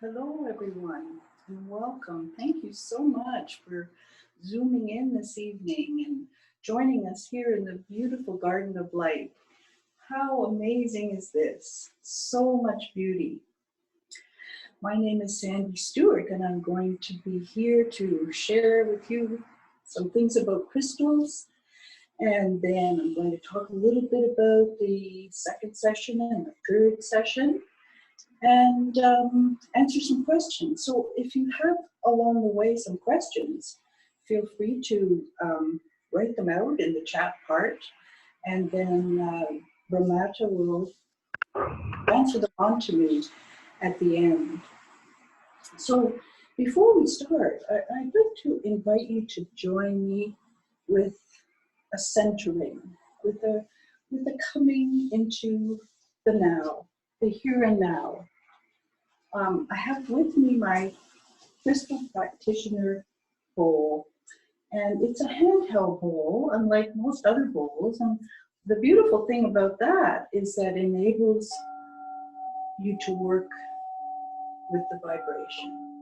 Hello, everyone, and welcome. Thank you so much for zooming in this evening and joining us here in the beautiful Garden of Light. How amazing is this? So much beauty. My name is Sandra Stewart, and I'm going to be here to share with you some things about crystals. And then I'm going to talk a little bit about the second session and the third session, and answer some questions. So if you have along the way some questions, feel free to write them out in the chat part, and then Ramata will answer them on to me at the end. So before we start, I'd like to invite you to join me with a centering, with a coming into the now, the here and now. I have with me my crystal practitioner bowl, and it's a handheld bowl, unlike most other bowls. And the beautiful thing about that is that it enables you to work with the vibration.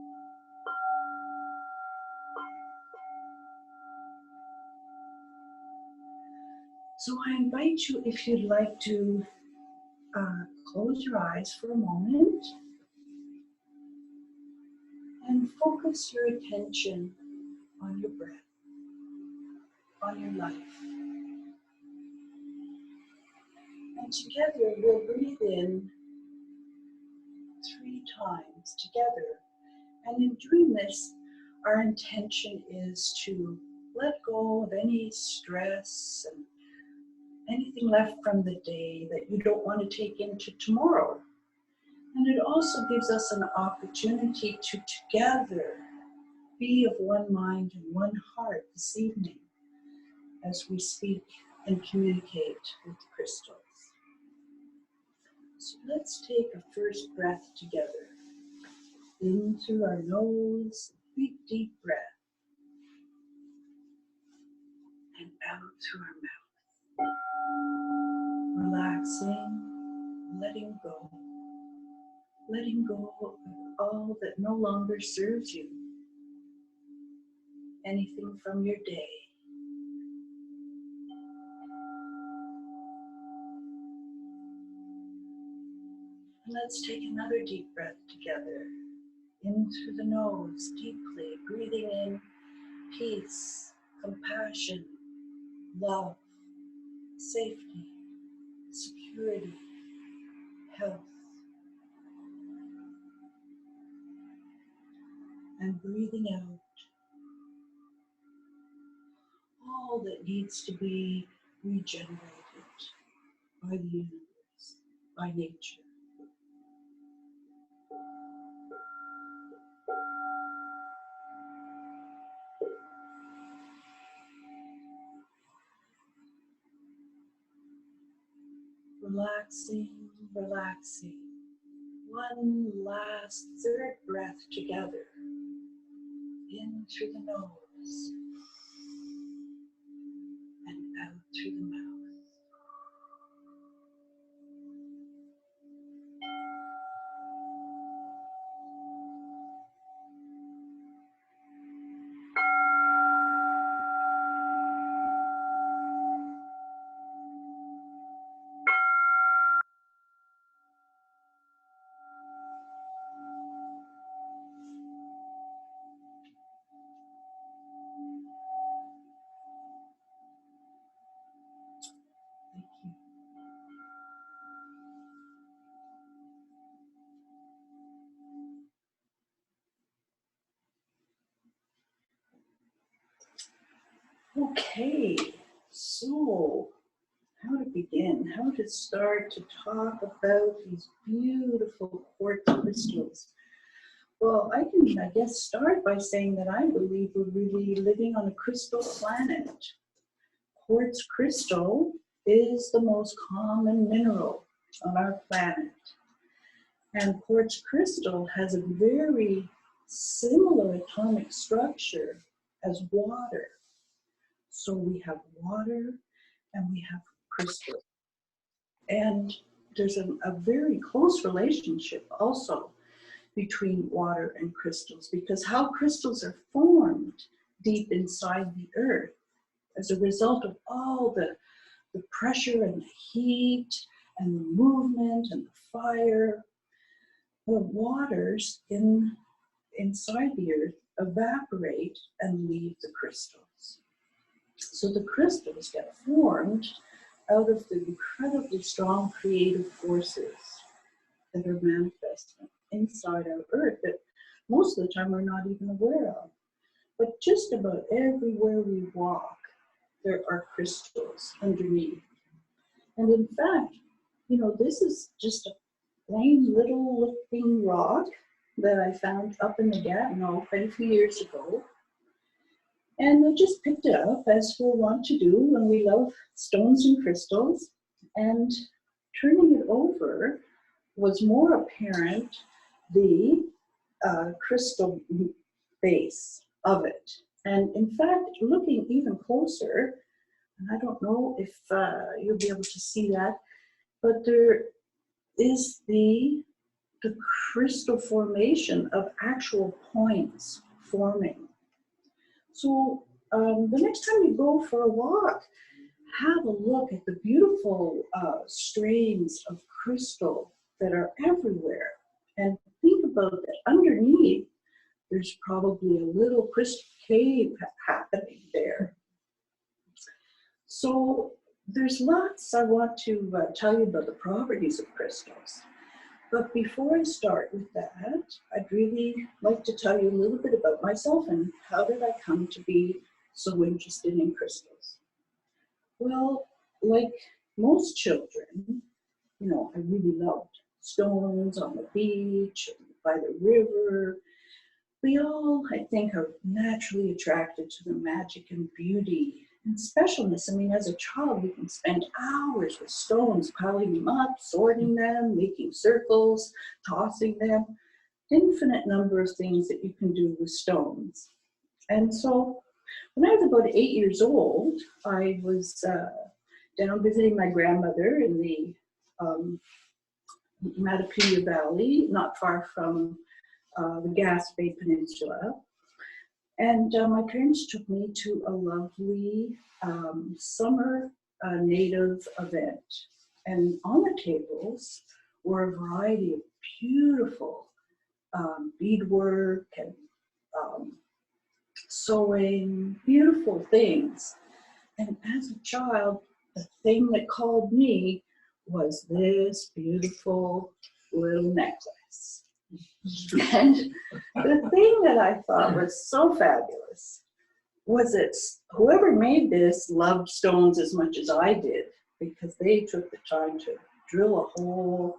So I invite you, if you'd like to close your eyes for a moment and focus your attention on your breath, on your life. And together we'll breathe in 3 times together. And in doing this, our intention is to let go of any stress and anything left from the day that you don't want to take into tomorrow. And it also gives us an opportunity to together be of one mind and one heart this evening as we speak and communicate with crystals. So let's take a first breath together. In through our nose, big deep breath. And out through our mouth. Relaxing, letting go. Letting go of all that no longer serves you. Anything from your day. And let's take another deep breath together. In through the nose, deeply, breathing in peace, compassion, love, safety, security, health. And breathing out all that needs to be regenerated by the universe, by nature. Relaxing, relaxing. One last third breath together. In through the nose and out through the mouth. Thank you. Okay, so how to begin, how to start to talk about these beautiful quartz crystals. Well, I guess, start by saying that I believe we're really living on a crystal planet. Quartz crystal is the most common mineral on our planet. And quartz crystal has a very similar atomic structure as water. So we have water and we have crystal. And there's a very close relationship also between water and crystals, because how crystals are formed deep inside the earth as a result of all the pressure and the heat and the movement and the fire. The waters inside the earth evaporate and leave the crystals. So the crystals get formed out of the incredibly strong creative forces that are manifesting inside our earth that most of the time we're not even aware of. But just about everywhere we walk, there are crystals underneath. And in fact, this is just a plain little looking rock that I found up in the Gatineau quite a few years ago. And I just picked it up, as we're wont to do when we love stones and crystals. And turning it over was more apparent the crystal base of it. And in fact, looking even closer, and I don't know if you'll be able to see that, but there is the crystal formation of actual points forming. So the next time you go for a walk, have a look at the beautiful strains of crystal that are everywhere, and think about that underneath there's probably a little crystal cave happening there. So there's lots I want to tell you about the properties of crystals. But before I start with that, I'd really like to tell you a little bit about myself and how did I come to be so interested in crystals. Well, like most children, I really loved stones on the beach, by the river. We all, I think, are naturally attracted to the magic and beauty and specialness. I mean, as a child, we can spend hours with stones, piling them up, sorting them, making circles, tossing them. Infinite number of things that you can do with stones. And so when I was about 8 years old, I was down visiting my grandmother in the Matapedia Valley, not far from the Gas Bay Peninsula. And my parents took me to a lovely summer native event. And on the tables were a variety of beautiful beadwork and sewing, beautiful things. And as a child, the thing that called me was this beautiful little necklace. And the thing that I thought was so fabulous was that whoever made this loved stones as much as I did, because they took the time to drill a hole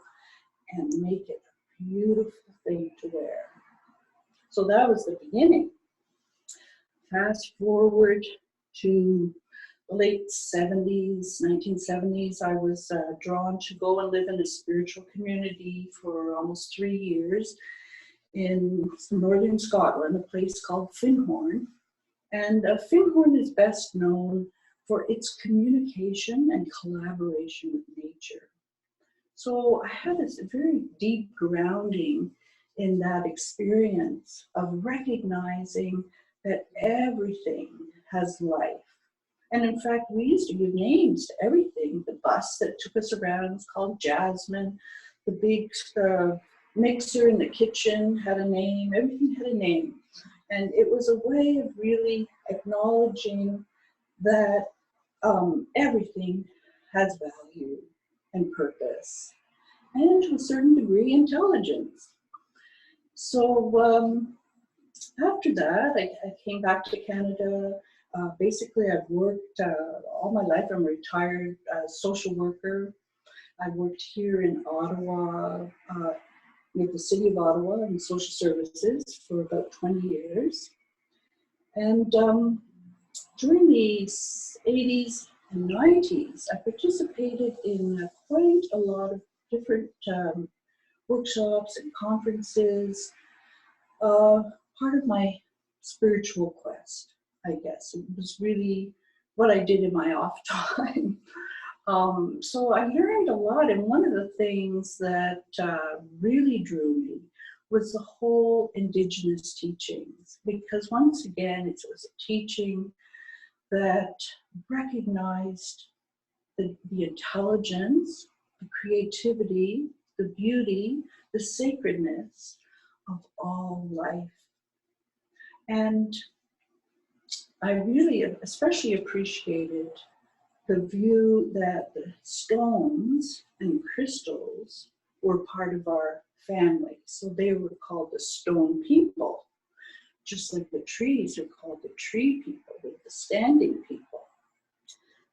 and make it a beautiful thing to wear. So that was the beginning. Fast forward to the late 70s, 1970s, I was drawn to go and live in a spiritual community for almost 3 years in northern Scotland, a place called Finhorn. And Finhorn is best known for its communication and collaboration with nature. So I had this very deep grounding in that experience of recognizing that everything has life. And in fact, we used to give names to everything. The bus that took us around was called Jasmine. The big mixer in the kitchen had a name. Everything had a name. And it was a way of really acknowledging that everything has value and purpose, and to a certain degree, intelligence. So after that, I came back to Canada. Basically, I've worked all my life. I'm a retired social worker. I worked here in Ottawa, with the city of Ottawa in social services for about 20 years. And during the 80s and 90s, I participated in quite a lot of different workshops and conferences, part of my spiritual quest, I guess. It was really what I did in my off time. So I learned a lot, and one of the things that really drew me was the whole Indigenous teachings, because once again, it was a teaching that recognized the intelligence, the creativity, the beauty, the sacredness of all life. And I really especially appreciated the view that the stones and crystals were part of our family. So they were called the stone people, just like the trees are called the tree people, the standing people.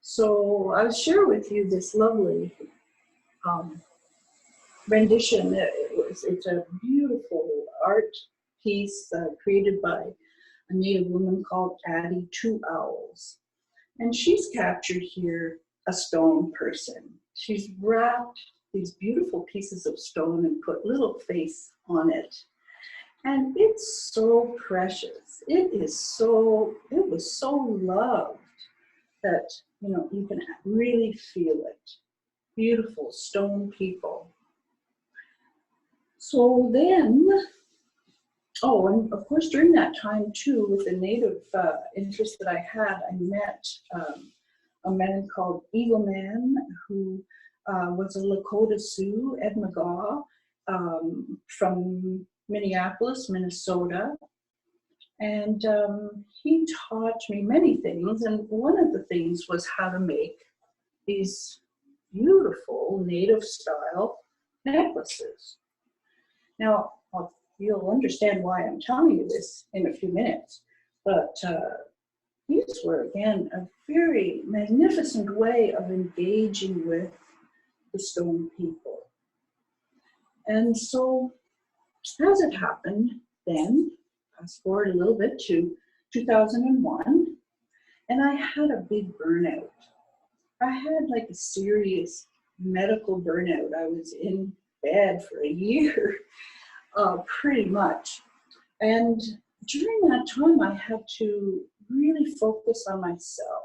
So I'll share with you this lovely rendition. It's a beautiful art piece created by a Native woman called Addie Two Owls. And she's captured here a stone person. She's wrapped these beautiful pieces of stone and put little face on it. And it's so precious. It was so loved that, you know, you can really feel it. Beautiful stone people. So then, oh, and of course during that time too, with the Native interest that I had, I met a man called Eagle Man, who was a Lakota Sioux, Ed McGaw, from Minneapolis, Minnesota. And he taught me many things, and one of the things was how to make these beautiful Native style necklaces. Now, you'll understand why I'm telling you this in a few minutes, but these were, again, a very magnificent way of engaging with the stone people. And so, as it happened then, fast forward a little bit to 2001, and I had a big burnout. I had like a serious medical burnout. I was in bed for a year, pretty much. And during that time, I had to really focus on myself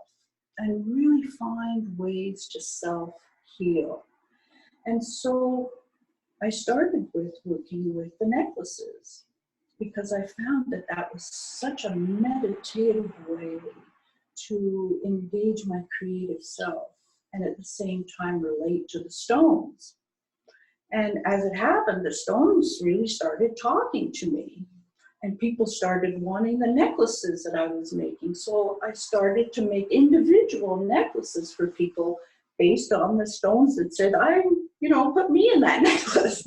and really find ways to self-heal. And so I started with working with the necklaces, because I found that that was such a meditative way to engage my creative self and at the same time relate to the stones. And as it happened, the stones really started talking to me, and people started wanting the necklaces that I was making. So I started to make individual necklaces for people based on the stones that said, put me in that necklace.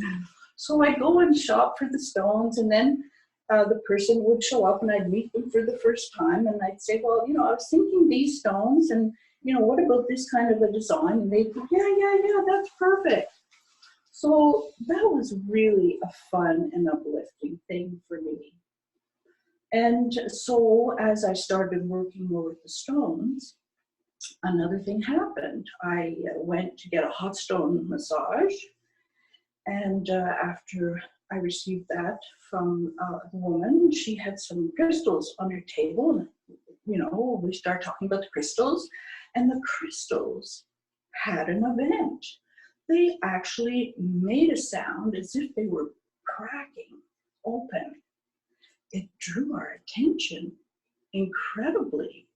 So I go and shop for the stones, and then the person would show up and I'd meet them for the first time, and I'd say, well, I was thinking these stones, and what about this kind of a design? And they'd go, yeah, that's perfect. So that was really a fun and uplifting thing for me. And so as I started working more with the stones, another thing happened. I went to get a hot stone massage, and after I received that from the woman, she had some crystals on her table, and we started talking about the crystals, and the crystals had an event. They actually made a sound as if they were cracking open. It drew our attention incredibly.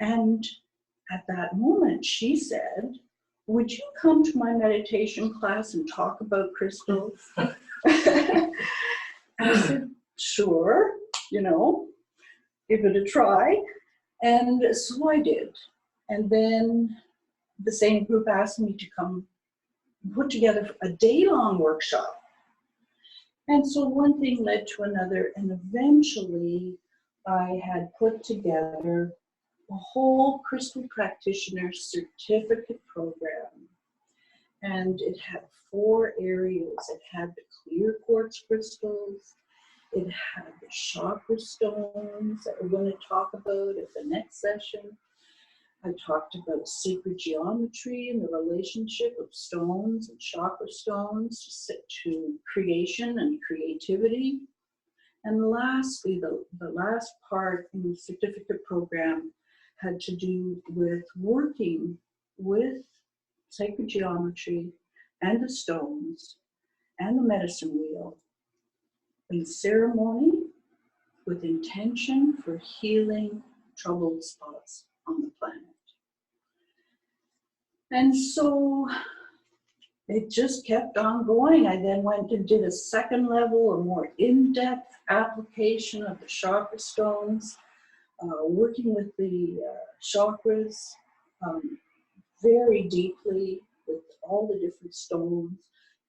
And at that moment, she said, would you come to my meditation class and talk about crystals? I said, sure, give it a try. And so I did. And then the same group asked me to come put together a day-long workshop. And so one thing led to another, and eventually I had put together a whole crystal practitioner certificate program. And it had 4 areas. It had the clear quartz crystals, it had the chakra stones that we're going to talk about at the next session. I talked about sacred geometry and the relationship of stones and chakra stones to creation and creativity. And lastly, the last part in the certificate program had to do with working with sacred geometry and the stones and the medicine wheel in ceremony with intention for healing troubled spots on the planet. And so it just kept on going. I then went and did a second level, a more in-depth application of the chakra stones, working with the chakras very deeply with all the different stones,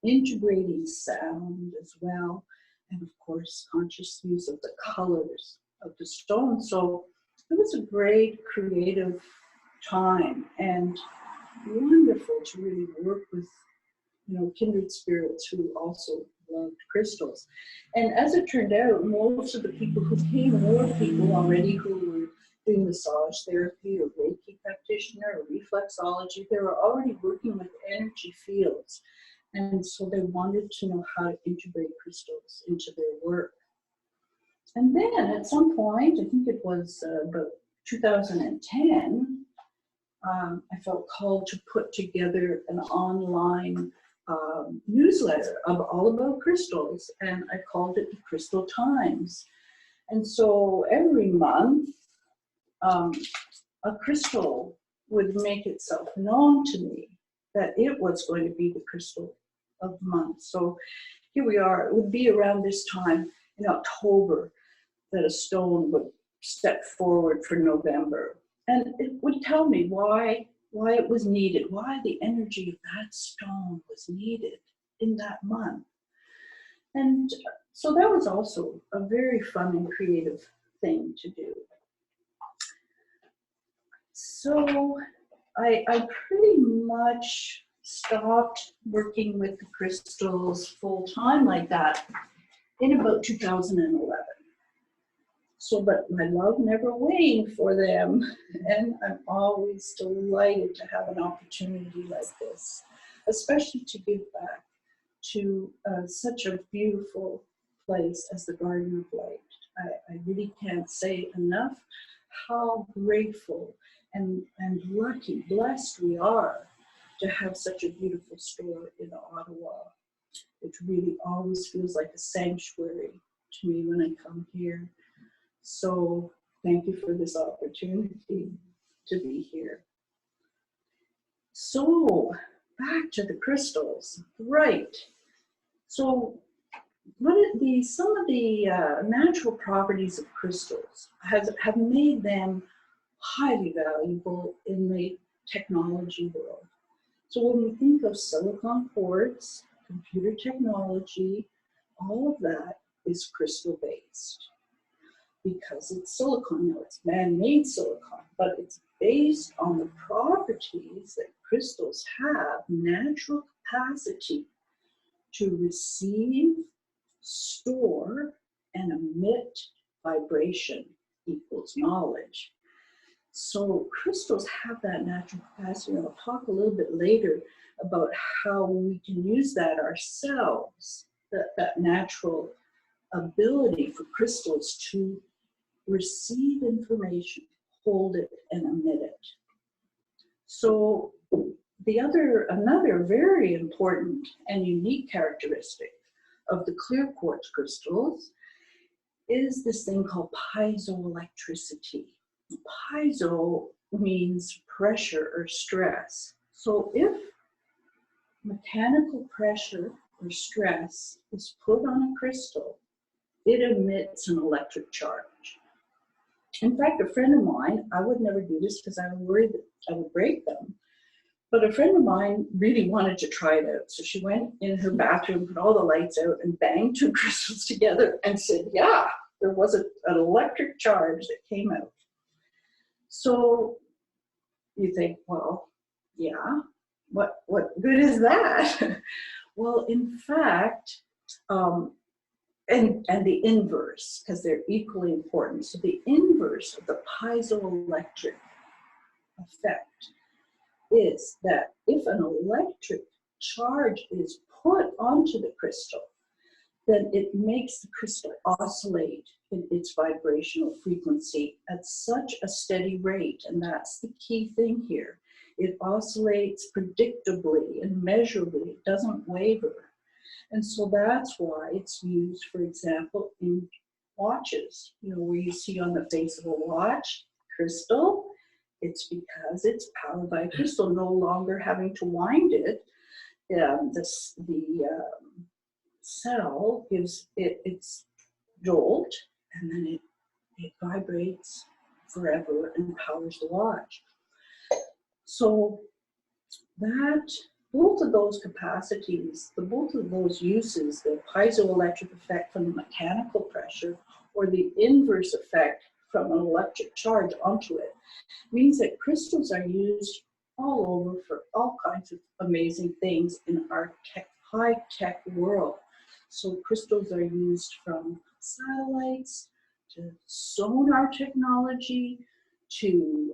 integrating sound as well, and of course conscious use of the colors of the stones. So it was a great creative time and wonderful to really work with, you know, kindred spirits who also loved crystals. And as it turned out, most of the people who came were people already who were doing massage therapy or Reiki practitioner or reflexology. They were already working with energy fields. And so they wanted to know how to integrate crystals into their work. And then at some point, I think it was about 2010, I felt called to put together an online newsletter all about crystals, and I called it the Crystal Times. And so every month, a crystal would make itself known to me that it was going to be the crystal of the month. So here we are. It would be around this time in October that a stone would step forward for November. And it would tell me why it was needed, why the energy of that stone was needed in that month. And so that was also a very fun and creative thing to do. So I pretty much stopped working with the crystals full time like that in about 2011. So, but my love never waned for them, and I'm always delighted to have an opportunity like this, especially to give back to such a beautiful place as the Garden of Light. I really can't say enough how grateful and lucky, blessed we are to have such a beautiful store in Ottawa. It really always feels like a sanctuary to me when I come here. So thank you for this opportunity to be here. So back to the crystals, right? So some of the natural properties of crystals have made them highly valuable in the technology world. So when we think of silicon quartz, computer technology, all of that is crystal based. Because it's silicon. Now it's man-made silicon, but it's based on the properties that crystals have, natural capacity to receive, store, and emit vibration equals knowledge. So crystals have that natural capacity, and I'll talk a little bit later about how we can use that ourselves, that natural ability for crystals to receive information, hold it, and emit it. So another very important and unique characteristic of the clear quartz crystals is this thing called piezoelectricity. Piezo means pressure or stress. So if mechanical pressure or stress is put on a crystal, it emits an electric charge. In fact, a friend of mine, I would never do this because I was worried that I would break them, but a friend of mine really wanted to try it out. So she went in her bathroom, put all the lights out, and banged two crystals together and said, yeah, there was an electric charge that came out. So you think, well, yeah, what good is that? Well, in fact, and the inverse, because they're equally important. So the inverse of the piezoelectric effect is that if an electric charge is put onto the crystal, then it makes the crystal oscillate in its vibrational frequency at such a steady rate. And that's the key thing here. It oscillates predictably and measurably. It doesn't waver. And so that's why it's used, for example, in watches, where you see on the face of a watch, crystal, it's because it's powered by a crystal, no longer having to wind it. The cell gives it its jolt, and then it vibrates forever and powers the watch. So that both of those capacities, both of those uses, the piezoelectric effect from the mechanical pressure or the inverse effect from an electric charge onto it, means that crystals are used all over for all kinds of amazing things in our high-tech world. So crystals are used from satellites to sonar technology to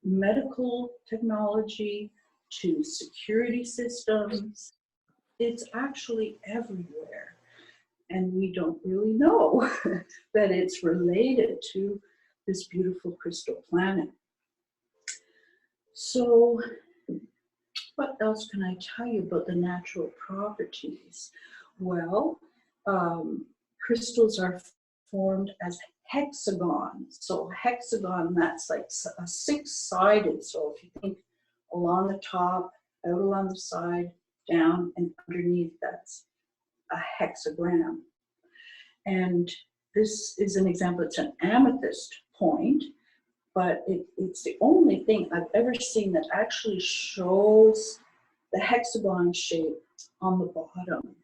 medical technology to security systems. It's actually everywhere. And we don't really know that it's related to this beautiful crystal planet. So what else can I tell you about the natural properties? Well, crystals are formed as hexagons. So hexagon, that's like a six-sided. So if you think along the top, out along the side, down and underneath, that's a hexagram. And this is an example. It's an amethyst point, but it's the only thing I've ever seen that actually shows the hexagon shape on the bottom.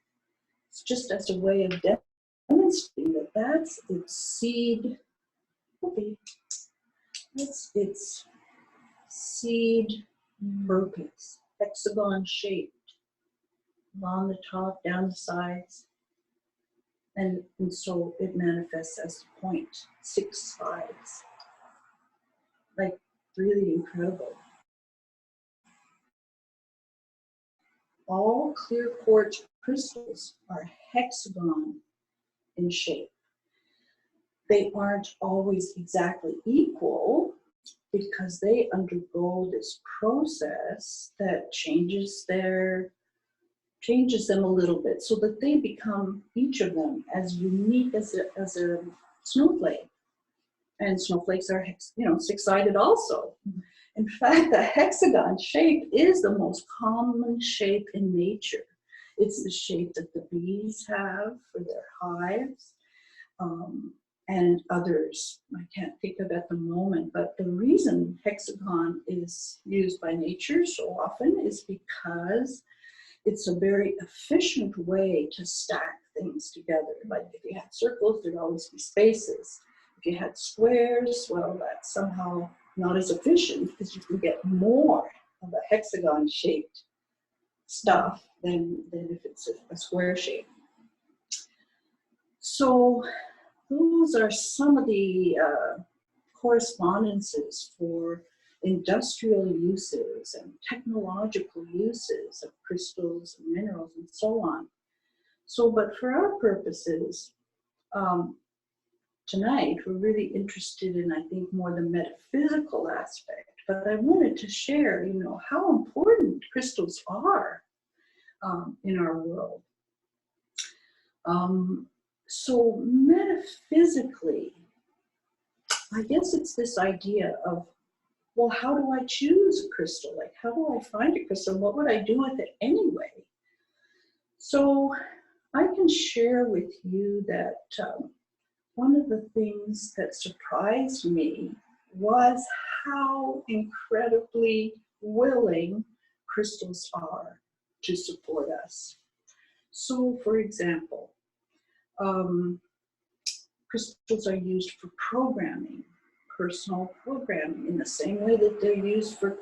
It's just as a way of demonstrating that that's its seed. Okay, that's its seed purpose. Hexagon shaped along the top, down the sides, and so it manifests as a point, 6 sides. Like, really incredible. All clear quartz crystals are hexagon in shape. They aren't always exactly equal because they undergo this process that changes them a little bit so that they become, each of them, as unique as a snowflake. And snowflakes are, six-sided also. In fact, the hexagon shape is the most common shape in nature. It's the shape that the bees have for their hives, and others I can't think of at the moment. But the reason hexagon is used by nature so often is because it's a very efficient way to stack things together. Like if you had circles, there'd always be spaces. If you had squares, well, that's somehow not as efficient because you can get more of a hexagon-shaped stuff than if it's a square shape. So those are some of the correspondences for industrial uses and technological uses of crystals and minerals and so on. So, but for our purposes, tonight we're really interested in, I think, more the metaphysical aspect. But I wanted to share, how important crystals are in our world. So metaphysically, I guess it's this idea of, well, how do I choose a crystal? Like, how do I find a crystal? What would I do with it anyway? So I can share with you that one of the things that surprised me was how incredibly willing crystals are to support us. So, for example, crystals are used for programming, personal programming, in the same way that they're used for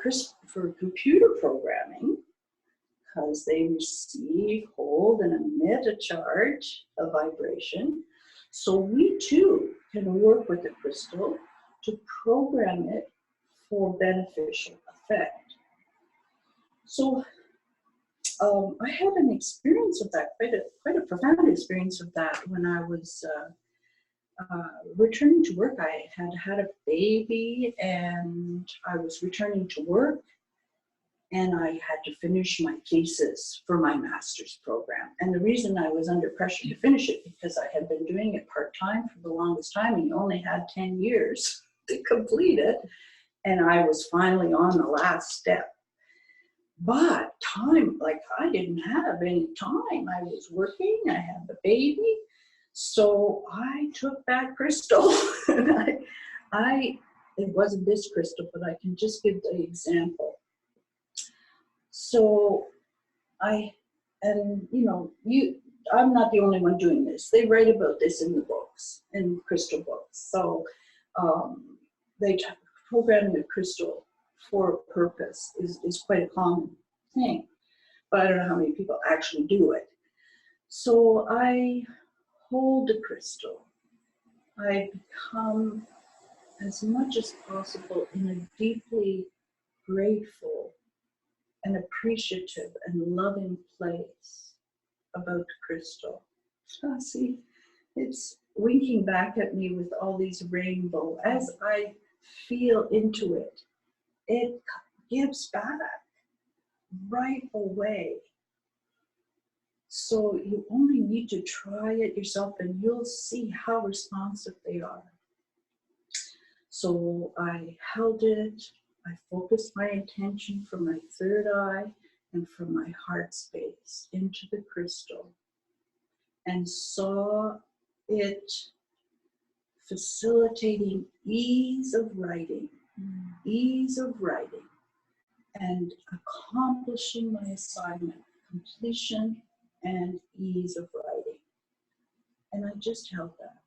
computer programming, because they receive, hold, and emit a charge, a vibration. So we too can work with a crystal to program it for beneficial effect. So I had an experience of that, quite a profound experience of that when I was returning to work. I had a baby and I was returning to work, and I had to finish my thesis for my master's program. And the reason I was under pressure to finish it, because I had been doing it part-time for the longest time, and you only had 10 years to complete it. And I was finally on the last step. But time, like I didn't have any time. I was working, I had the baby. So I took that crystal. It wasn't this crystal, but I can just give the example. So I'm not the only one doing this. They write about this in the books, in crystal books. So they programming a crystal for a purpose is quite a common thing, but I don't know how many people actually do it. So I hold the crystal. I become, as much as possible, in a deeply grateful and appreciative and loving place about the crystal. So see, it's winking back at me with all these rainbow. As I feel into it, it gives back right away. So you only need to try it yourself and you'll see how responsive they are. So I held it, I focused my attention from my third eye and from my heart space into the crystal and saw it facilitating ease of writing, and accomplishing my assignment, completion and ease of writing. And I just held that.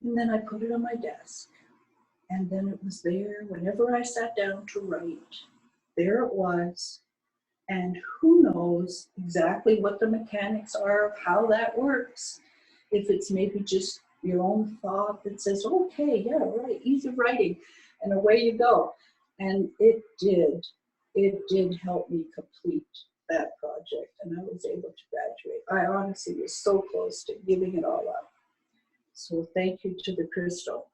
And then I put it on my desk. And then it was there whenever I sat down to write. There it was. And who knows exactly what the mechanics are of how that works. If it's maybe just your own thought that says, okay, yeah, right, easy writing, and away you go. And it did help me complete that project, and I was able to graduate. I honestly was so close to giving it all up. So thank you to the crystal.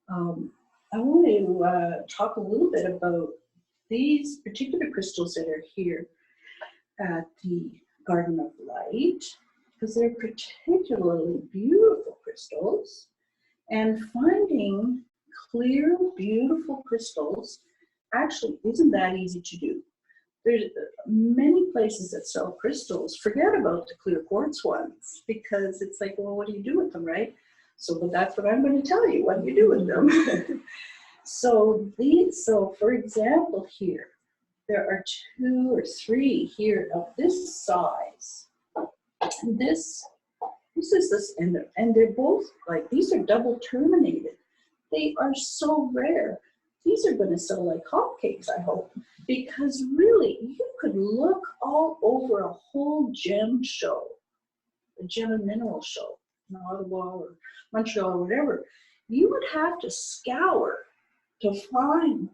I want to talk a little bit about these particular crystals that are here at the Garden of Light, because they're particularly beautiful crystals. And finding clear, beautiful crystals actually isn't that easy to do. There's many places that sell crystals. Forget about the clear quartz ones, because it's like, well, what do you do with them, right? So, but that's what I'm going to tell you, what do you do with them? So for example, here, there are 2 or 3 here of this size. And this is this, and they're both like, these are double-terminated. They are so rare. These are going to sell like hotcakes, I hope, because really, you could look all over a whole gem show, a gem and mineral show in Ottawa or Montreal or whatever. You would have to scour to find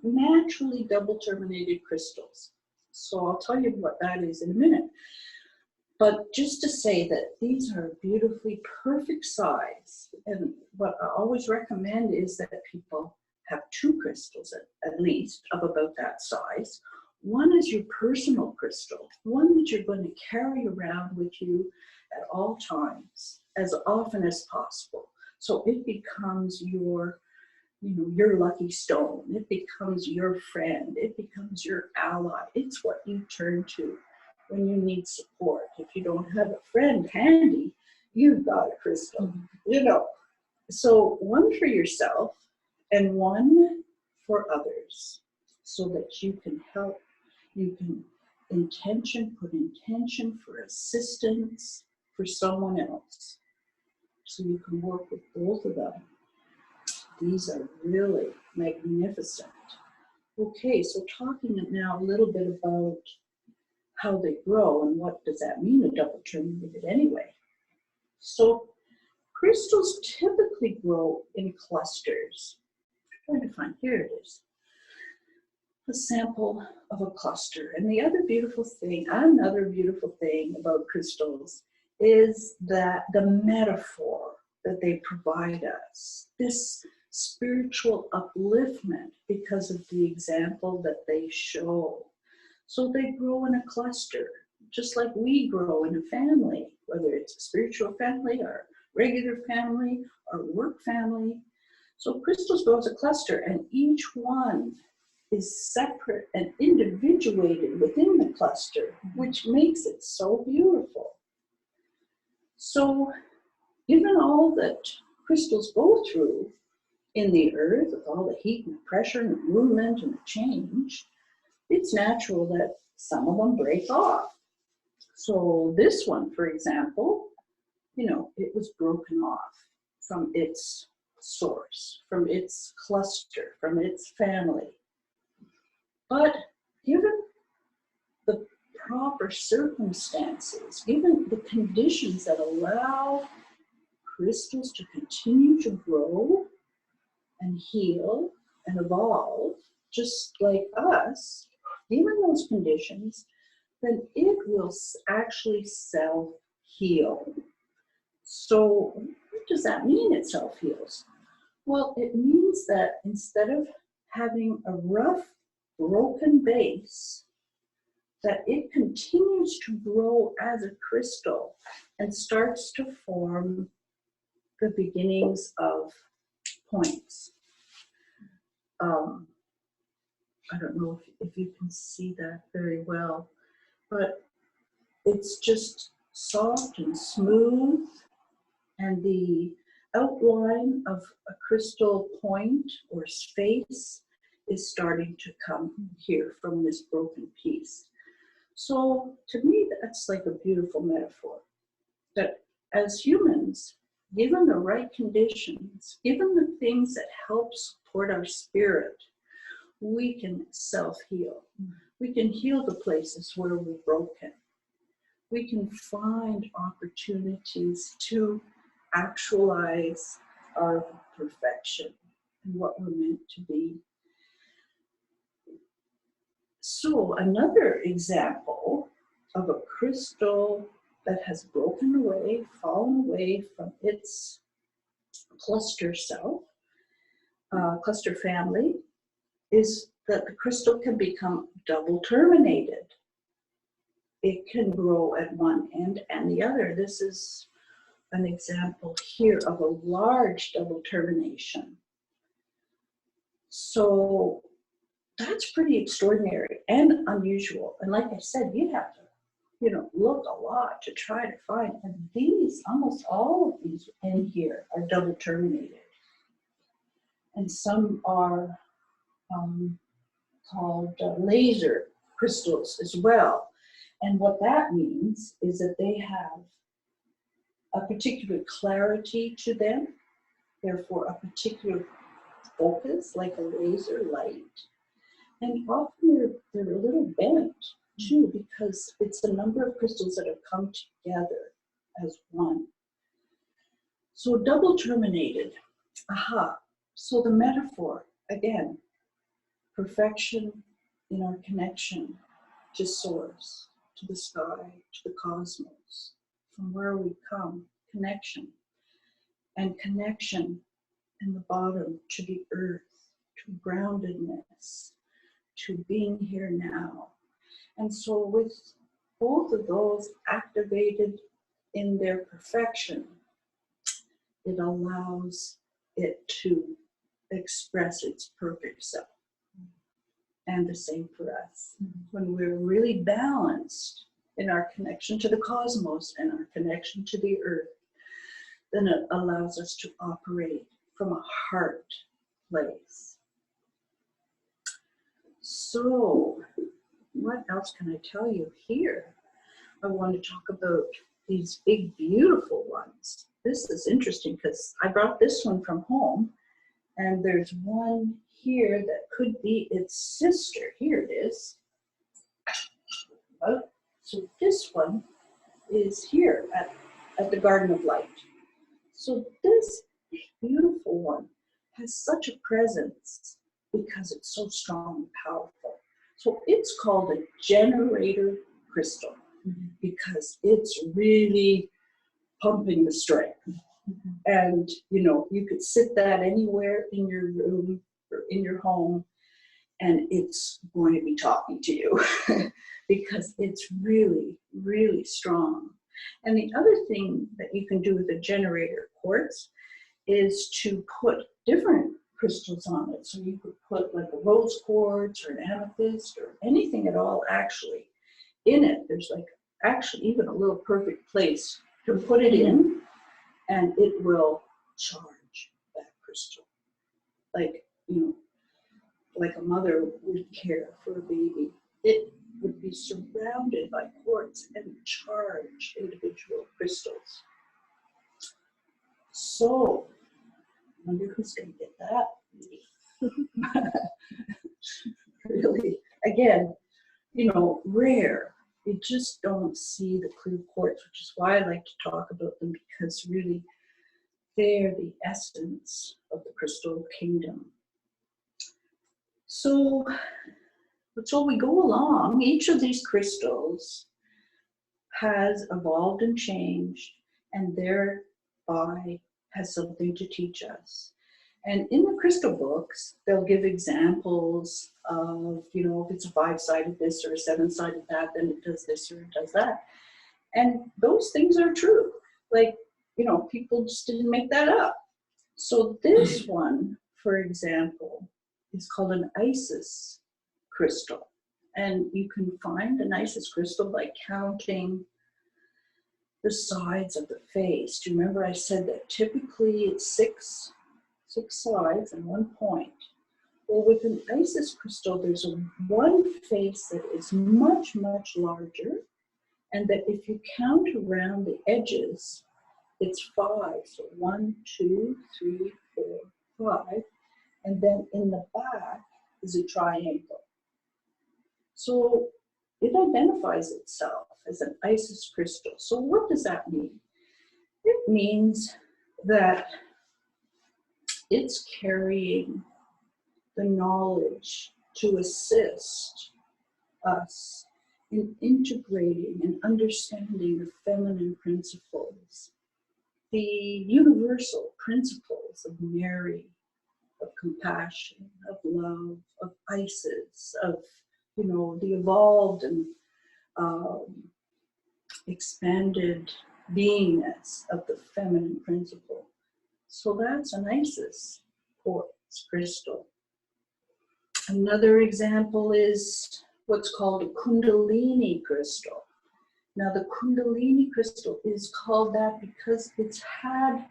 naturally double-terminated crystals. So I'll tell you what that is in a minute. But just to say that these are beautifully perfect size. And what I always recommend is that people have 2 crystals at least of about that size. One is your personal crystal, one that you're going to carry around with you at all times, as often as possible. So it becomes your lucky stone. It becomes your friend. It becomes your ally. It's what you turn to when you need support. If you don't have a friend handy, you've got a crystal, So one for yourself and one for others, so that you can help. You can put intention for assistance for someone else. So you can work with both of them. These are really magnificent. Okay, so talking now a little bit about how they grow and what does that mean, a double-terminated anyway. So crystals typically grow in clusters. I'm trying to find, here it is, a sample of a cluster. And another beautiful thing about crystals is that the metaphor that they provide us. This spiritual upliftment because of the example that they show. So they grow in a cluster, just like we grow in a family, whether it's a spiritual family or regular family or work family. So crystals grow as a cluster, and each one is separate and individuated within the cluster, which makes it so beautiful. So given all that crystals go through in the earth, with all the heat and pressure and the movement and the change, it's natural that some of them break off. So this one, for example, it was broken off from its source, from its cluster, from its family. But given the proper circumstances, given the conditions that allow crystals to continue to grow and heal and evolve, just like us, given those conditions, then it will actually self-heal. So what does that mean, it self-heals? Well, it means that instead of having a rough, broken base, that it continues to grow as a crystal and starts to form the beginnings of points. I don't know if you can see that very well, but it's just soft and smooth, and the outline of a crystal point or space is starting to come here from this broken piece. So to me, that's like a beautiful metaphor, that as humans, given the right conditions, given the things that help support our spirit, we can self-heal. We can heal the places where we're broken. We can find opportunities to actualize our perfection and what we're meant to be. So another example of a crystal that has broken away, fallen away from its cluster self, cluster family, is that the crystal can become double-terminated. It can grow at one end and the other. This is an example here of a large double termination. So that's pretty extraordinary and unusual. And like I said, you have to, look a lot to try to find. And these, almost all of these in here are double terminated. And some are called laser crystals as well. And what that means is that they have a particular clarity to them, therefore a particular focus, like a laser light. And often they're a little bent too, because it's a number of crystals that have come together as one. So double terminated, So the metaphor, again, perfection in our connection to source, to the sky, to the cosmos, from where we come, connection. And connection in the bottom to the earth, to groundedness, to being here now. And so with both of those activated in their perfection, it allows it to express its perfect self. And the same for us. When we're really balanced in our connection to the cosmos and our connection to the earth, then it allows us to operate from a heart place. So, what else can I tell you here? I want to talk about these big, beautiful ones. This is interesting because I brought this one from home, and there's one here that could be its sister. Here it is. So this one is here at the Garden of Light. So this beautiful one has such a presence because it's so strong and powerful. So it's called a generator crystal because it's really pumping the strength. And, you know, you could sit that anywhere in your room or in your home, and it's going to be talking to you because it's really, really strong. And the other thing that you can do with a generator quartz is to put different crystals on it. So you could put like a rose quartz or an amethyst or anything at all actually in it. There's like actually even a little perfect place to put it in, and it will charge that crystal. Like, you know, like a mother would care for a baby. It would be surrounded by quartz and charge individual crystals. So, I wonder who's going to get that. Really, again, you know, rare. You just don't see the clear quartz, which is why I like to talk about them, because really they're the essence of the crystal kingdom. So we go along, each of these crystals has evolved and changed, and thereby has something to teach us. And in the crystal books, they'll give examples of, you know, if it's a 5-sided this or a 7-sided that, then it does this or it does that. And those things are true. Like, you know, people just didn't make that up. So this one, for example, is called an Isis crystal. And you can find an Isis crystal by counting the sides of the face. Do you remember I said that typically it's six sides and 1 point? Well, with an Isis crystal, there's one face that is much, much larger, and that if you count around the edges, it's 5. So 1, 2, 3, 4, 5. And then in the back is a triangle. So it identifies itself as an Isis crystal. So what does that mean? It means that it's carrying the knowledge to assist us in integrating and understanding the feminine principles, the universal principles of Mary, of compassion, of love, of Isis, of, you know, the evolved and expanded beingness of the feminine principle. So that's an Isis quartz crystal. Another example is what's called a Kundalini crystal. Now the Kundalini crystal is called that because it's had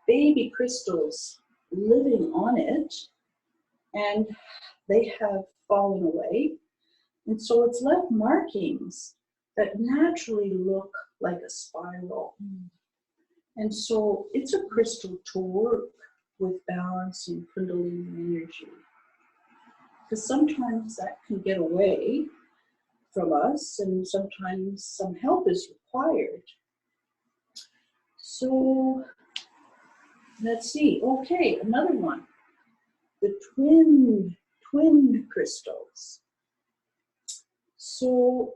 baby crystals living on it, and they have fallen away. And so it's left markings that naturally look like a spiral. And so it's a crystal to work with balancing Kundalini energy. Because sometimes that can get away from us, and sometimes some help is required. So let's see. Okay, another one. The twinned crystals. So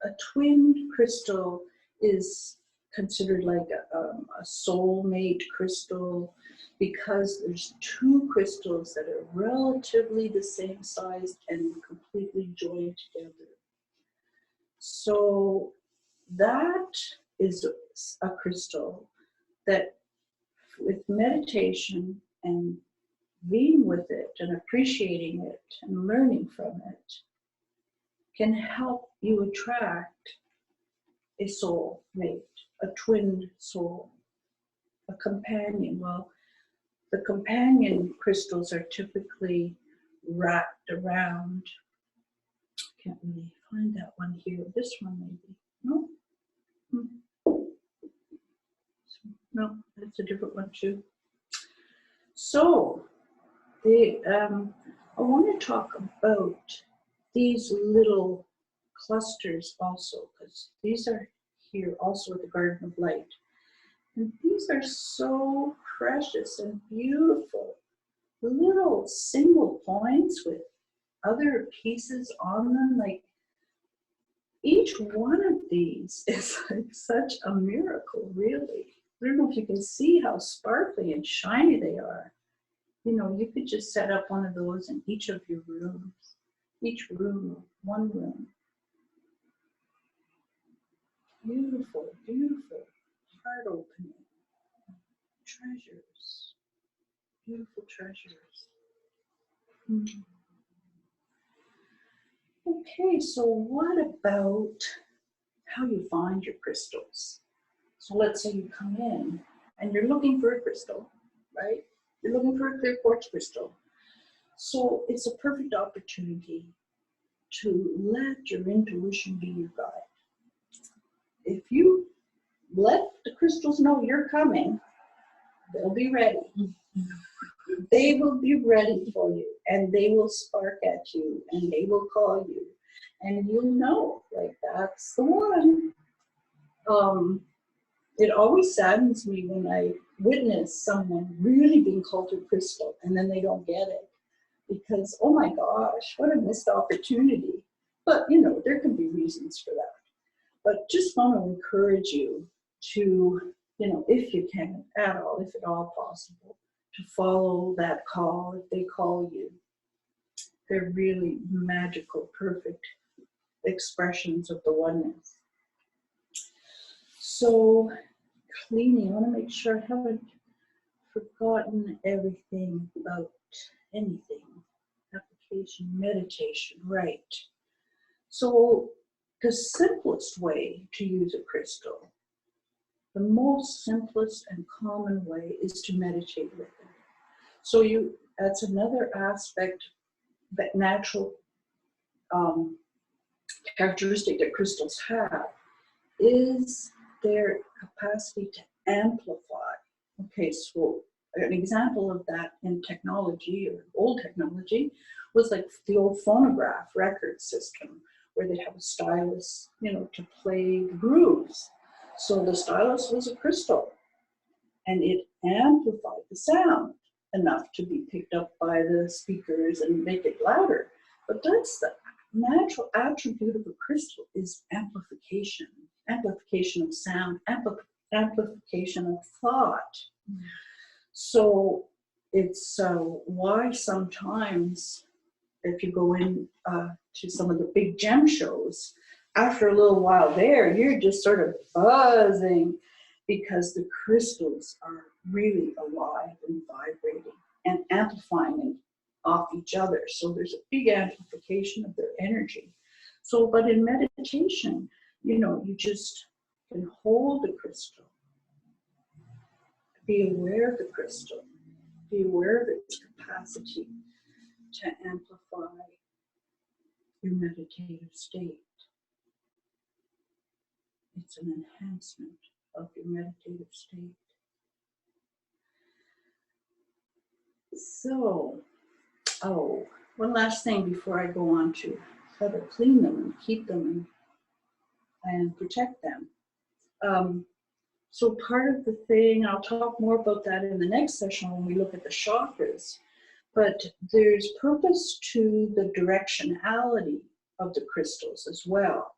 a twinned crystal is considered like a soulmate crystal, because there's 2 crystals that are relatively the same size and completely joined together. So that is a crystal that, with meditation and being with it and appreciating it and learning from it, can help you attract a soul mate, a twinned soul, a companion. Well, the companion crystals are typically wrapped around. Can't really find that one here. This one maybe. No? No, that's a different one too. So, I want to talk about these little clusters also, because these are here also at the Garden of Light. And these are so precious and beautiful. Little single points with other pieces on them. Like, each one of these is like such a miracle, really. I don't know if you can see how sparkly and shiny they are. You know, you could just set up one of those in each of your rooms. Each room, one room. Beautiful, beautiful, heart opening. Treasures, beautiful treasures. Okay, so what about how you find your crystals? So let's say you come in and you're looking for a crystal, right? You're looking for a clear quartz crystal. So it's a perfect opportunity to let your intuition be your guide. If you let the crystals know you're coming, they'll be ready. They will be ready for you, and they will spark at you, and they will call you, and you'll know, like, that's the one. It always saddens me when I witness someone really being called to crystal, and then they don't get it, because, oh my gosh, what a missed opportunity. But, you know, there can be reasons for that. But just want to encourage you to, you know, if you can at all, if at all possible, to follow that call if they call you. They're really magical, perfect expressions of the oneness. So cleaning, I want to make sure I haven't forgotten everything about anything. Application, meditation, right. So the simplest way to use a crystal, the most simplest and common way, is to meditate with it. So that's another aspect, that natural characteristic that crystals have, is their capacity to amplify. Okay, so an example of that in technology, or old technology, was like the old phonograph record system, where they have a stylus, you know, to play grooves. So the stylus was a crystal, and it amplified the sound enough to be picked up by the speakers and make it louder. But that's the natural attribute of a crystal, is amplification. Amplification of sound, amplification of thought. So it's why sometimes if you go in to some of the big gem shows, after a little while there, you're just sort of buzzing, because the crystals are really alive and vibrating and amplifying off each other. So there's a big amplification of their energy. So, but in meditation, you know, you just can hold the crystal, be aware of the crystal, be aware of its capacity to amplify your meditative state. It's an enhancement of your meditative state. So, one last thing before I go on to how to clean them and keep them and protect them. So part of the thing, I'll talk more about that in the next session when we look at the chakras, but there's purpose to the directionality of the crystals as well.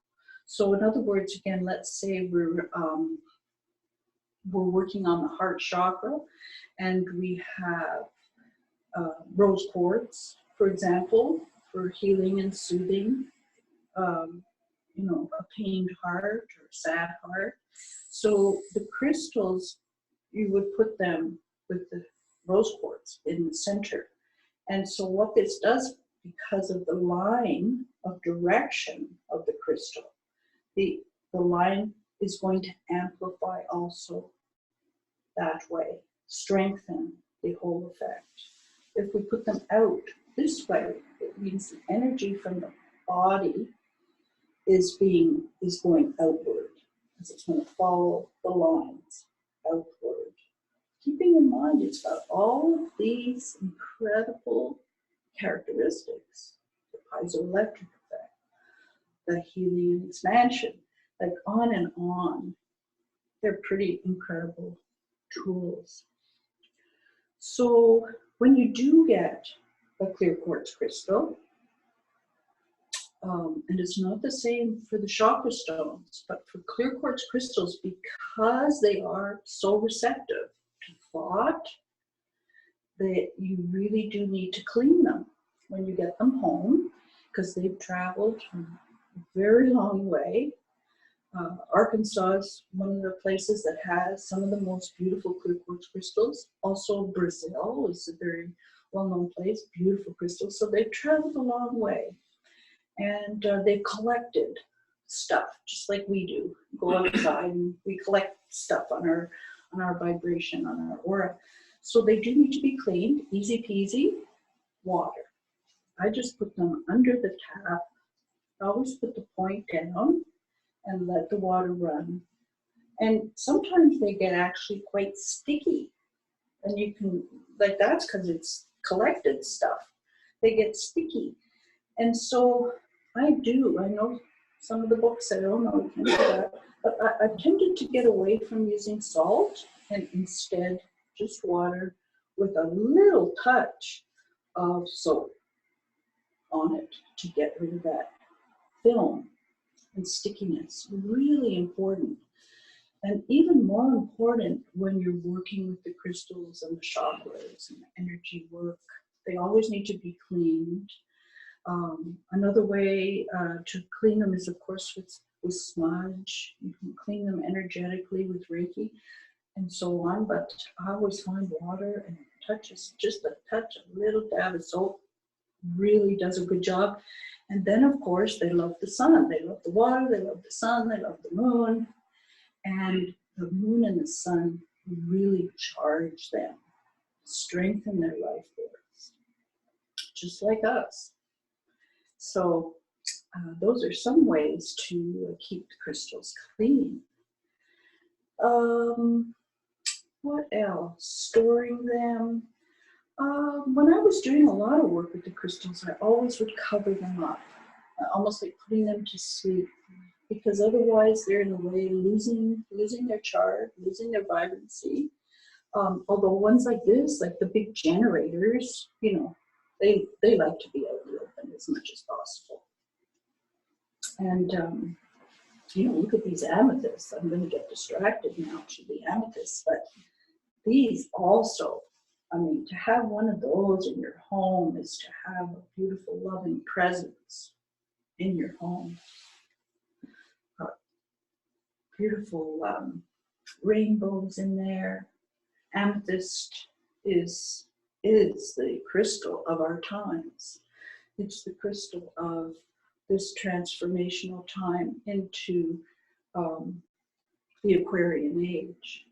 So in other words, again, let's say we're working on the heart chakra, and we have rose quartz, for example, for healing and soothing, you know, a pained heart or sad heart. So the crystals, you would put them with the rose quartz in the center. And so what this does, because of the line of direction of the crystal, the line is going to amplify also that way, strengthen the whole effect. If we put them out this way, it means the energy from the body is going outward, because it's going to follow the lines outward. Keeping in mind it's got all of these incredible characteristics, the piezoelectric effect, the healing and expansion, like on and on. They're pretty incredible tools. So when you do get a clear quartz crystal, And it's not the same for the chakra stones, but for clear quartz crystals, because they are so receptive to thought, that you really do need to clean them when you get them home, because they've traveled from a very long way. Arkansas is one of the places that has some of the most beautiful clear quartz crystals. Also Brazil is a very well-known place, beautiful crystals. So they've traveled a long way, and they've collected stuff just like we do. Go outside and we collect stuff on our vibration, on our aura. So they do need to be cleaned. Easy peasy. Water. I just put them under the tap. I always put the point down and let the water run. And sometimes they get actually quite sticky. And you can, like, that's because it's collected stuff. They get sticky. And so I know some of the books I don't know, but I've tended to get away from using salt and instead just water with a little touch of soap on it to get rid of that film and stickiness. Really important. And even more important when you're working with the crystals and the chakras and the energy work, they always need to be cleaned. Another way to clean them is, of course, with smudge. You can clean them energetically with Reiki and so on, but I always find water and just a touch, a little dab of soap really does a good job. And then, of course, they love the sun. They love the water, they love the sun, they love the moon. And the moon and the sun really charge them, strengthen their life force, just like us. So those are some ways to keep the crystals clean. What else? Storing them. When I was doing a lot of work with the crystals, I always would cover them up, almost like putting them to sleep, because otherwise they're in a way losing their charge, losing their vibrancy. Although ones like this, like the big generators, you know, they like to be out in the open as much as possible. And you know, look at these amethysts. I'm going to get distracted now to the amethysts, but these also, I mean, to have one of those in your home is to have a beautiful, loving presence in your home. Beautiful rainbows in there. Amethyst is the crystal of our times. It's the crystal of this transformational time into the Aquarian age,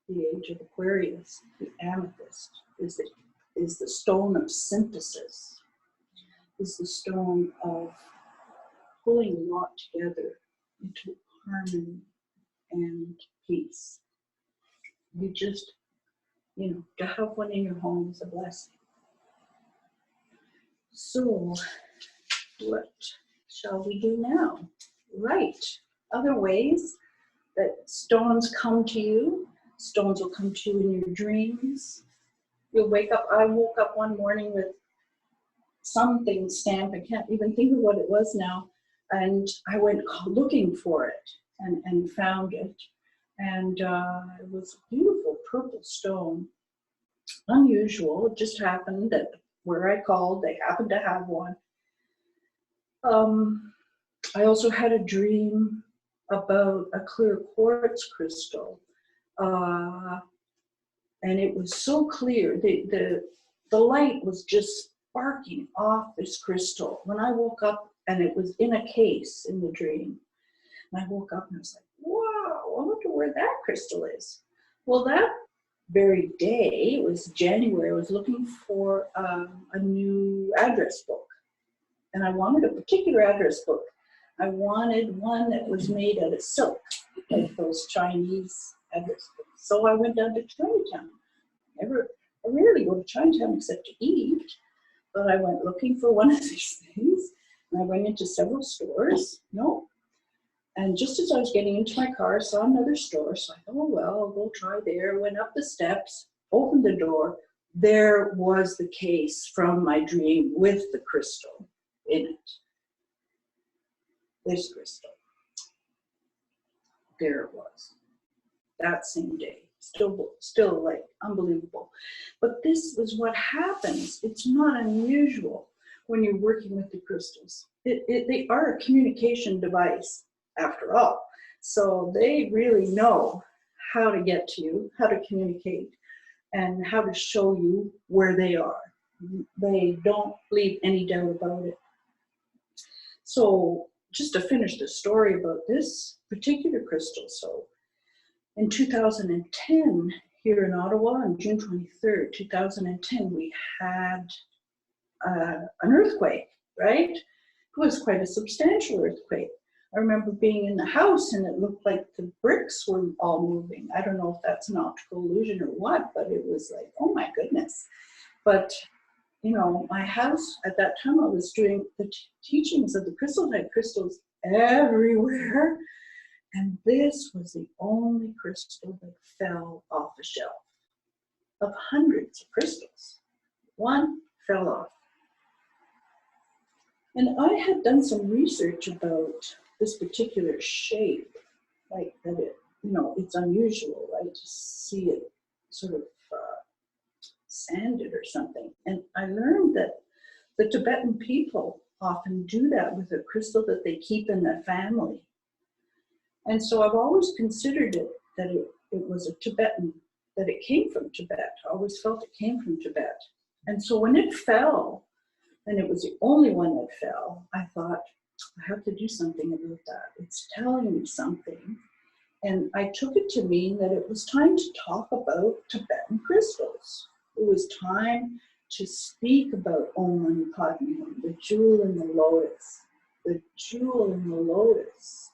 the age of Aquarius. The amethyst is the stone of synthesis, is the stone of pulling a lot together into harmony and peace. You just, you know, to have one in your home is a blessing. So, what shall we do now? Right. Other ways that stones come to you. Stones will come to you in your dreams. You'll wake up. I woke up one morning with something stamped. I can't even think of what it was now. And I went looking for it and found it. And it was a beautiful purple stone. Unusual. It just happened that where I called, they happened to have one. I also had a dream about a clear quartz crystal. And it was so clear. The light was just sparking off this crystal. When I woke up, and it was in a case in the dream. And I woke up and I was like, wow, I wonder where that crystal is. Well, that very day, it was January, I was looking for a new address book. And I wanted a particular address book. I wanted one that was made out of silk, like those Chinese address books. So I went down to Chinatown. I rarely go to Chinatown except to eat, but I went looking for one of these things. And I went into several stores. No. And just as I was getting into my car, I saw another store. So I thought, oh, well, I'll go try there. Went up the steps, opened the door. There was the case from my dream with the crystal in it. this crystal. There it was, that same day. Still like unbelievable. But this was what happens. It's not unusual when you're working with the crystals. They are a communication device after all. So they really know how to get to you, how to communicate, and how to show you where they are. They don't leave any doubt about it. So just to finish the story about this particular crystal, so in 2010, here in Ottawa, on June 23rd, 2010, we had an earthquake, right? It was quite a substantial earthquake. I remember being in the house and it looked like the bricks were all moving. I don't know if that's an optical illusion or what, but it was like, oh my goodness. But, you know, my house at that time, I was doing the teachings of the crystals. I had crystals everywhere. And this was the only crystal that fell off a shelf. Of hundreds of crystals, one fell off. And I had done some research about this particular shape, like that it, you know, it's unusual, right, to see it sort of sanded or something. And I learned that the Tibetan people often do that with a crystal that they keep in their family. And so I've always considered it that it was a Tibetan, that it came from Tibet. I always felt it came from Tibet. And so when it fell, and it was the only one that fell, I thought, I have to do something about that. It's telling me something. And I took it to mean that it was time to talk about Tibetan crystals. It was time to speak about Om Mani Padme Hum, the jewel in the lotus, the jewel in the lotus.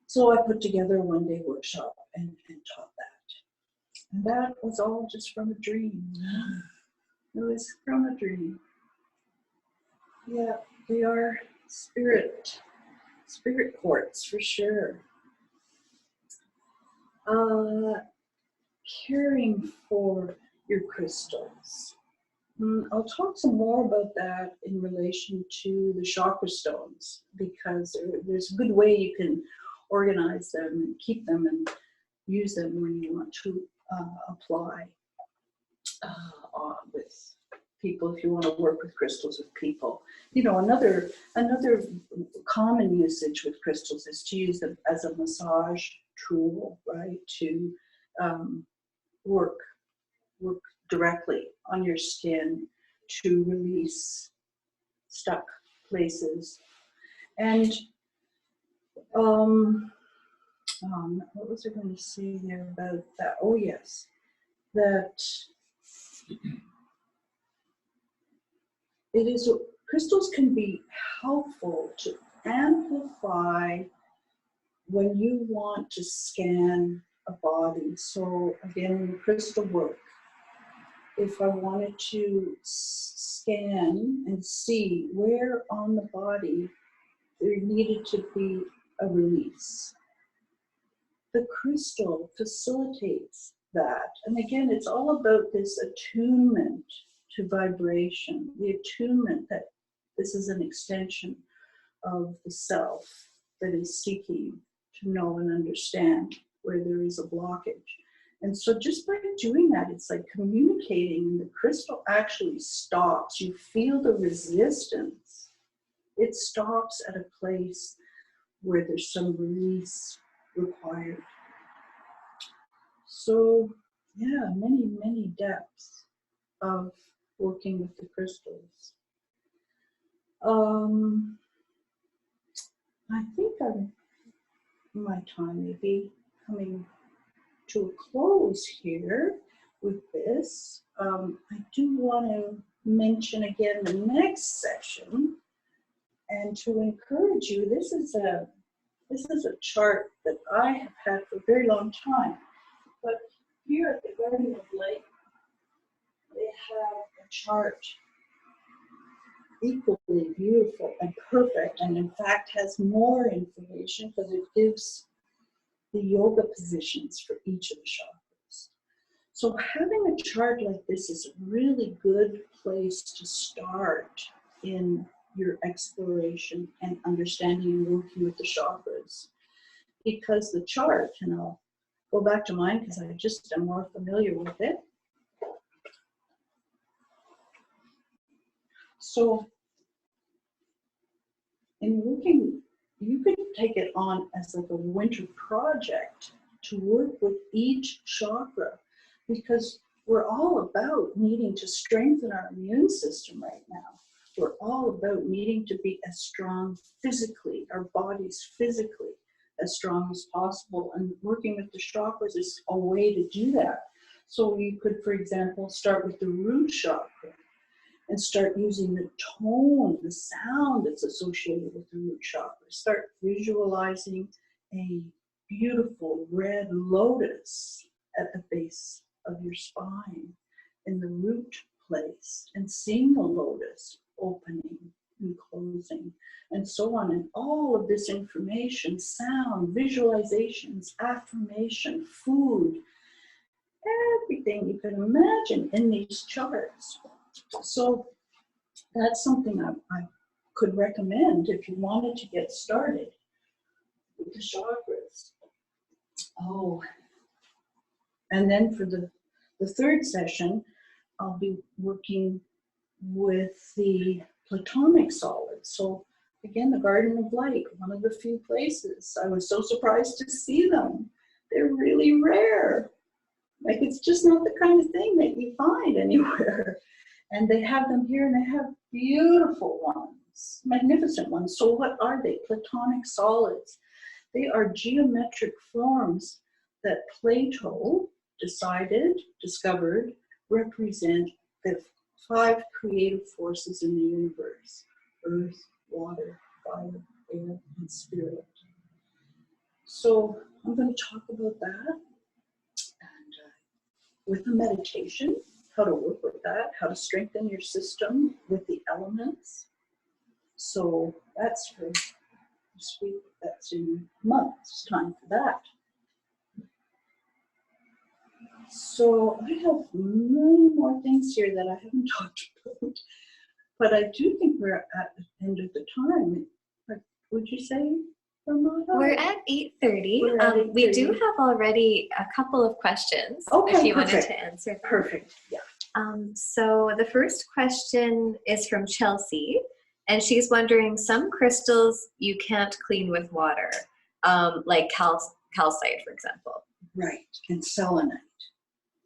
So I put together a one-day workshop and taught that. And that was all just from a dream. It was from a dream. Yeah, they are spirit quartz for sure. Caring for your crystals. I'll talk some more about that in relation to the chakra stones, because there's a good way you can organize them and keep them and use them when you want to apply with people, if you want to work with crystals with people. You know, another common usage with crystals is to use them as a massage tool, right? To work directly on your skin to release stuck places. And what was I going to say there about that? Oh yes, that crystals can be helpful to amplify when you want to scan a body. So again, crystal work, if I wanted to scan and see where on the body there needed to be a release, the crystal facilitates that. And again, it's all about this attunement to vibration, the attunement that this is an extension of the self that is seeking to know and understand where there is a blockage. And so just by doing that, it's like communicating, and the crystal actually stops. You feel the resistance. It stops at a place where there's some release required. So yeah, many depths of working with the crystals. I think my time may be coming to a close here with this. I do want to mention again the next session, and to encourage you, this is a chart that I have had for a very long time. But here at the Garden of Light, they have a chart equally beautiful and perfect, and in fact has more information because it gives the yoga positions for each of the chakras. So having a chart like this is a really good place to start in your exploration and understanding and working with the chakras. Because the chart, and I'll go back to mine because I just am more familiar with it. So in working, you could take it on as like a winter project to work with each chakra, because we're all about needing to strengthen our immune system right now. We're all about needing to be as strong physically, our bodies physically as strong as possible. And working with the chakras is a way to do that. So you could, for example, start with the root chakra and start using the tone, the sound that's associated with the root chakra. Start visualizing a beautiful red lotus at the base of your spine in the root place, and seeing the lotus opening and closing and so on. And all of this information, sound, visualizations, affirmation, food, everything you can imagine in these charts. So that's something I could recommend if you wanted to get started with the chakras. Oh, and then for the third session, I'll be working with the platonic solids. So again, the Garden of Light, one of the few places. I was so surprised to see them. They're really rare. Like, it's just not the kind of thing that you find anywhere. And they have them here, and they have beautiful ones, magnificent ones. So what are they? Platonic solids. They are geometric forms that Plato discovered, represent the 5 creative forces in the universe: earth, water, fire, air, and spirit. So I'm going to talk about that, and with the meditation, how to work with that, how to strengthen your system with the elements. So that's for this week, that's in months time for that. So I have many more things here that I haven't talked about, but I do think we're at the end of the time. Would you say, Ramada? We're at 8:30. We do have already a couple of questions, if you wanted to answer them. Perfect, yeah. So the first question is from Chelsea, and she's wondering, some crystals you can't clean with water, like calcite, for example. Right, and selenite.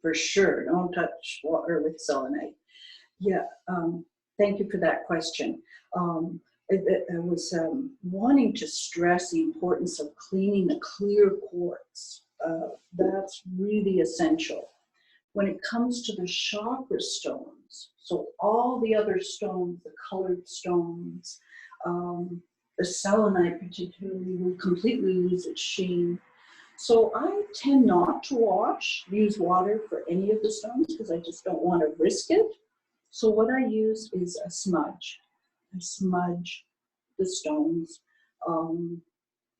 For sure, don't touch water with selenite. Yeah, thank you for that question. I was wanting to stress the importance of cleaning the clear quartz. That's really essential. When it comes to the chakra stones, so all the other stones, the colored stones, the selenite particularly will completely lose its sheen. So I tend not to use water for any of the stones because I just don't want to risk it. So what I use is a smudge. I smudge the stones,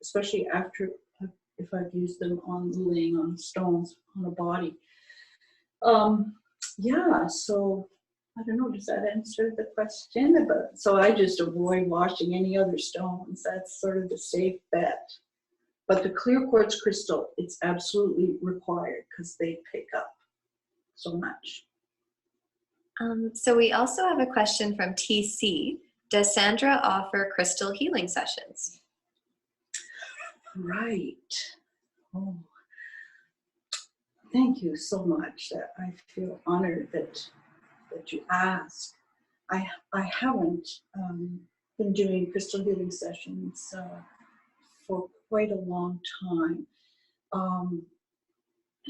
especially if I've used them laying on stones on a body. Yeah, so I don't know, does that answer the question? So I just avoid washing any other stones. That's sort of the safe bet. But the clear quartz crystal, it's absolutely required because they pick up so much. So we also have a question from TC. Does Sandra offer crystal healing sessions? Right. Oh, thank you so much. I feel honored that you asked. I haven't been doing crystal healing sessions for quite a long time.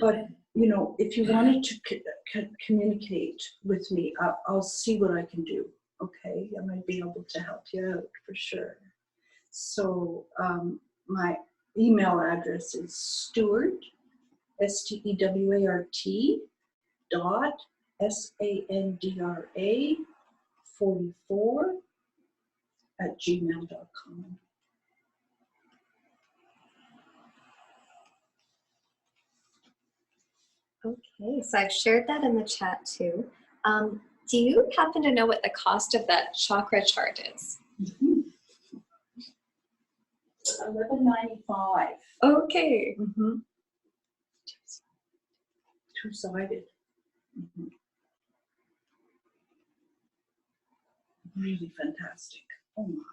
But, you know, if you wanted to communicate with me, I'll see what I can do, okay? I might be able to help you out for sure. So my email address is Stewart, Stewart, dot Sandra 44 at gmail.com. Okay, so I've shared that in the chat too. Do you happen to know what the cost of that chakra chart is? size? 1195. Okay. Mm-hmm. Two-sided. Mm-hmm. Really fantastic. Oh my.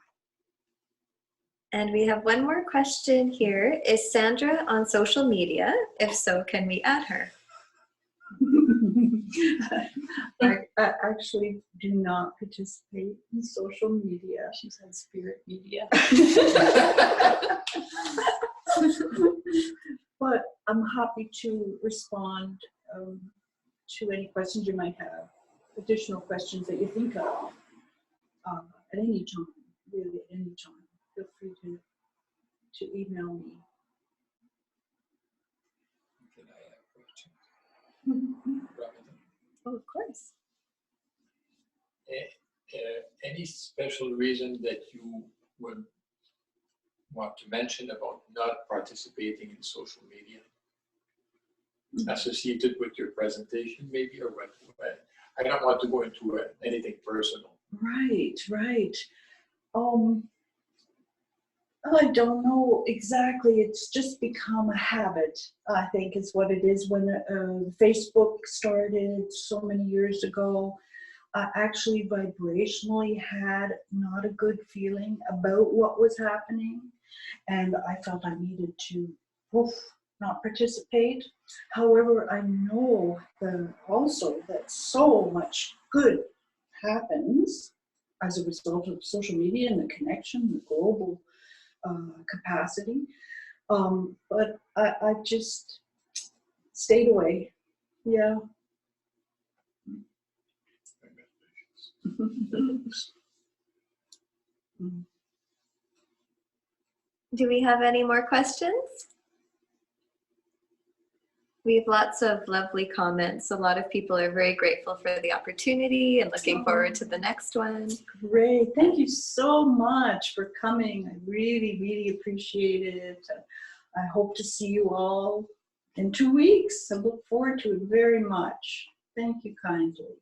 And we have one more question here. Is Sandra on social media? If so, can we add her? I actually do not participate in social media. She's on spirit media. But I'm happy to respond to any questions you might have, additional questions that you think of at any time, really at any time. Feel free to email me. Can I have a question? Oh, of course. Any special reason that you would want to mention about not participating in social media? Associated with your presentation, maybe, or what? I don't want to go into anything personal. Right. I don't know exactly. It's just become a habit, I think is what it is. When Facebook started so many years ago, I actually vibrationally had not a good feeling about what was happening. And I felt I needed to not participate. However, I know also that so much good happens as a result of social media and the connection, the global capacity. But I just stayed away. Yeah. Do we have any more questions? We have lots of lovely comments. A lot of people are very grateful for the opportunity and looking forward to the next one. Great. Thank you so much for coming. I really, really appreciate it. I hope to see you all in 2 weeks. I look forward to it very much. Thank you kindly.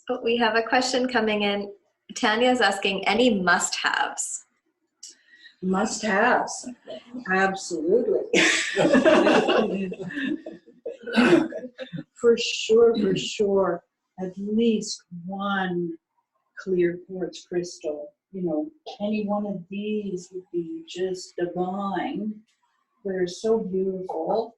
Oh, we have a question coming in. Tanya is asking, any must-haves? Must-haves. Absolutely. For sure. At least one clear quartz crystal. You know, any one of these would be just divine. They're so beautiful.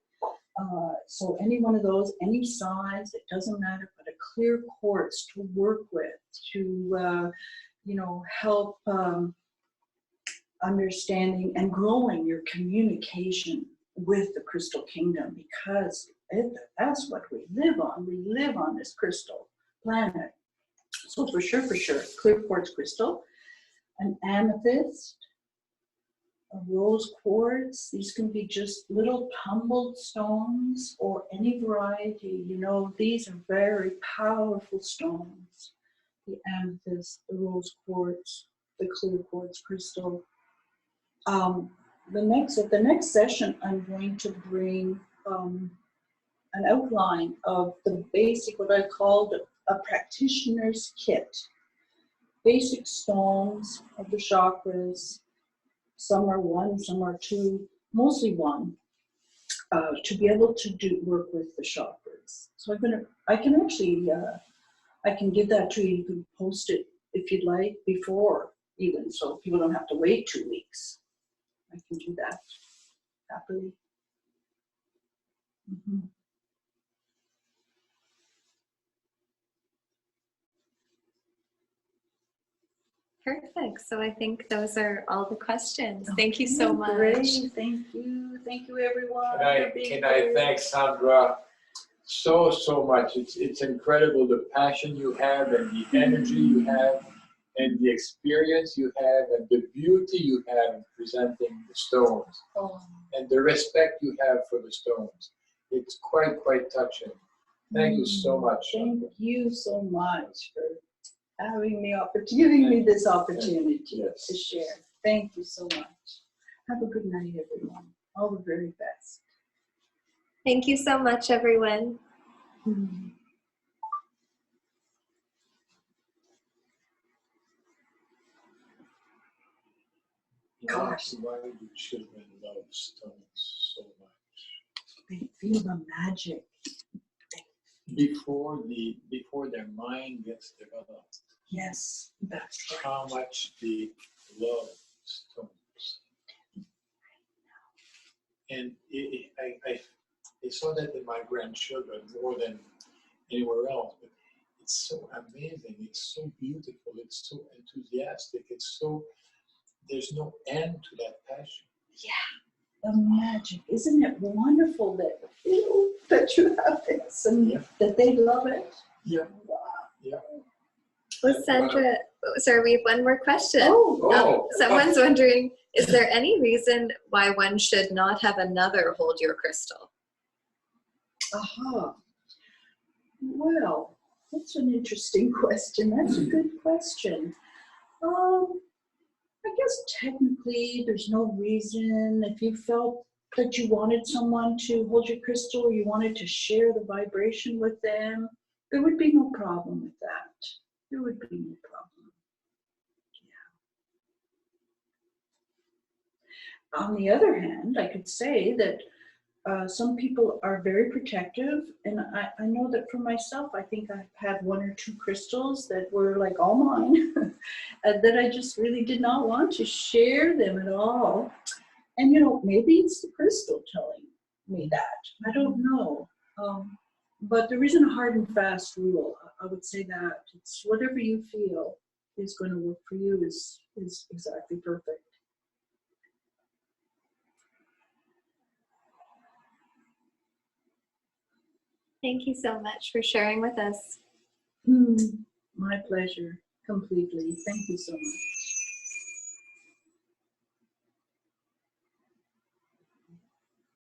So any one of those, any size, it doesn't matter, but a clear quartz to work with, to, help understanding and growing your communication with the crystal kingdom, because that's what we live on. We live on this crystal planet. So for sure, clear quartz crystal, an amethyst, a rose quartz. These can be just little tumbled stones or any variety. You know, these are very powerful stones. The amethyst, the rose quartz, the clear quartz crystal. The next session, I'm going to bring an outline of the basic, what I called a practitioner's kit. Basic stones of the chakras. Some are one, some are two, mostly one, to be able to work with the chakras. So I can give that to you. You can post it if you'd like before even, so people don't have to wait 2 weeks. I can do that happily. Mm-hmm. Perfect. So I think those are all the questions. Thank you so much. Great. Thank you everyone. Can I thank Sandra so much? It's incredible the passion you have and the energy you have and the experience you have and the beauty you have in presenting the stones and the respect you have for the stones. It's quite touching. Thank you so much. Thank you so much for giving me this opportunity to share. Thank you so much. Have a good night, everyone. All the very best. Thank you so much, everyone. Gosh. Why do children love stones so much? They feel the magic. Before their mind gets developed, Yes, that's right. how much they love stones. And I saw that in my grandchildren more than anywhere else. But it's so amazing. It's so beautiful. It's so enthusiastic. It's so, there's no end to that passion. Yeah, the magic. Isn't it wonderful that you have this and that they love it? Yeah. Wow. Yeah. Well, Sandra, sorry, we have one more question. Oh, Someone's wondering, is there any reason why one should not have another hold your crystal? aha. Well, that's an interesting question. That's a good question. I guess technically there's no reason. If you felt that you wanted someone to hold your crystal or you wanted to share the vibration with them, there would be no problem with that. There would be no problem. Yeah. On the other hand, I could say that some people are very protective, and I know that for myself, I think I've had one or two crystals that were like all mine, that I just really did not want to share them at all. And maybe it's the crystal telling me that. I don't know. But there isn't a hard and fast rule. I would say that it's whatever you feel is going to work for you is exactly perfect. Thank you so much for sharing with us. My pleasure, completely. Thank you so much.